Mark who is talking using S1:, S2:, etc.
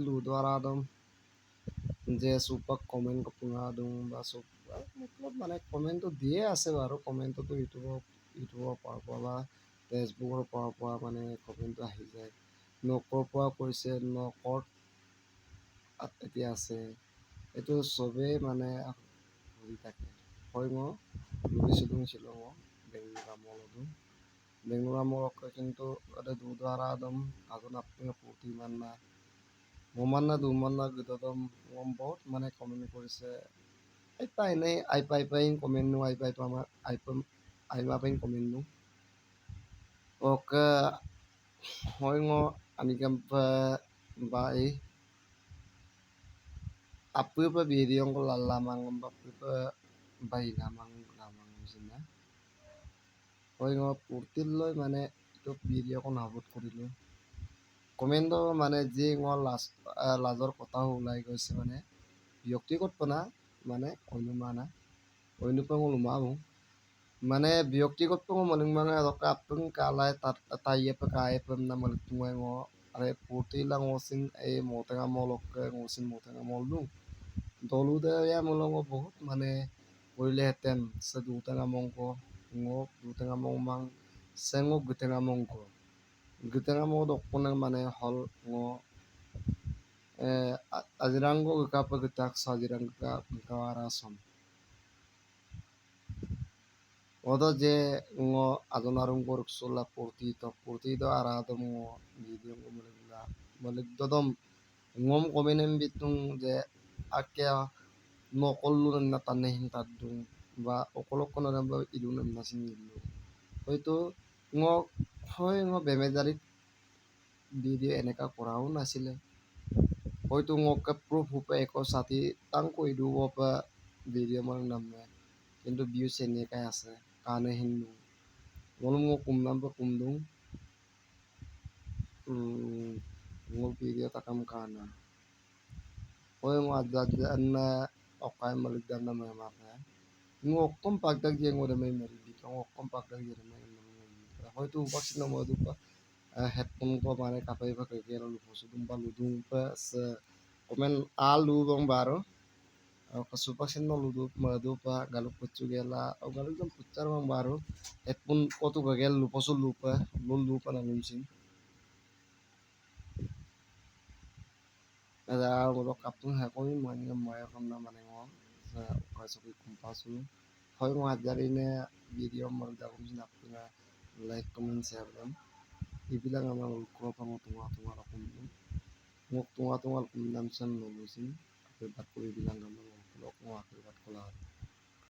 S1: ludo aradom যে সুপাক comment পুঙা দিওঁ বা চব মতলব মানে কমেণ্টটো দিয়ে আছে বাৰু কমেণ্টতো ইউটিউবৰ পৰা বা ফেচবুকৰ পৰা মানে কমেণ্টটো আহি যায় নকৰ পৰা কৈছে নকত এতিয়া আছে এইটো চবেই মানে ঘূৰি থাকে হয় মই লুবিছিলোঁ শ্বিলঙৰ বেংগলোৰ মৰক কিন্তু ada duda aradam azon apne puti manna momanna dumanna gidodom বহুত মানে কমেণ্ট কৰিছে পাই নাই পাই কমেণ্ট নো পাই আমাৰ আইমা পাই কমেণ্ট নো oke হয় ngo ani kampa bai apu pa video ko lalamang ba pa bai lamang sina হয় ngo purtil loi মানে itu video ko nabot কৰিলো কমেণ্টৰ মানে যি মোৰ লাজৰ কথা ওলাই গৈছে মানে ব্যক্তিগত পনা মানে অনুমানা অনুপম lumamu মানে ব্যক্তিগত mo maling mga kapeng kalay tayo pa kaya pa na maltungan mo are puti lang osin ay mo tanga mo lok ngosin mo tanga mo lu dolu da ya mo lang বহুত মানে কৰিলে হেতেন sa dutang among ko ngok dutang among mang sengok gutang among ko gutang among dok punang মানে hol ngo aziranggo gakapa gutak sajirang gawara som odo je ngo adonarung goruk sola purti do aradom ngo video ngo maligdodom ngom komenen bitung je akya no kollu na tanehin tadung ba okolok kono na ba ilun na sinilu হয়তো ngo বেমেজাৰিত video' এনেকা কৰাও নাছিলে হয়তো মোক proof হুপে একো সাথী তাং কৈ দিব বা ভিডিঅ' মোৰ নামে কিন্তু ভিউজ এনেকাই আছে কাৰণে Hindu ngolong mo kumnam pa kumdung ngol video takam kana oy mo adad na okay maligdan na mga mapa ngok kom pagdag je ngode may maridi ngok kom pagdag je may হয়তো উপাসিত মধু pa headphone ko mane kapay pa kaya lupo sudum pa ludung pa sa komen alu bang baro kasupasin no ludo madu pa galuk pucu gela o galuk jam pucar bang baro headphone ko tu gagel lupo so lupa lupa na lumsin ada mo kapung ha ko man ngam maya kam na mane ngo sa kasu kumpasu hoy ngo ajarine video mar da kum sinap na like comment share them ibilang ama ko pa mo tunga akum ngok tunga kum nam san no lusin akibat ko ibilang ngam ko akibat ko la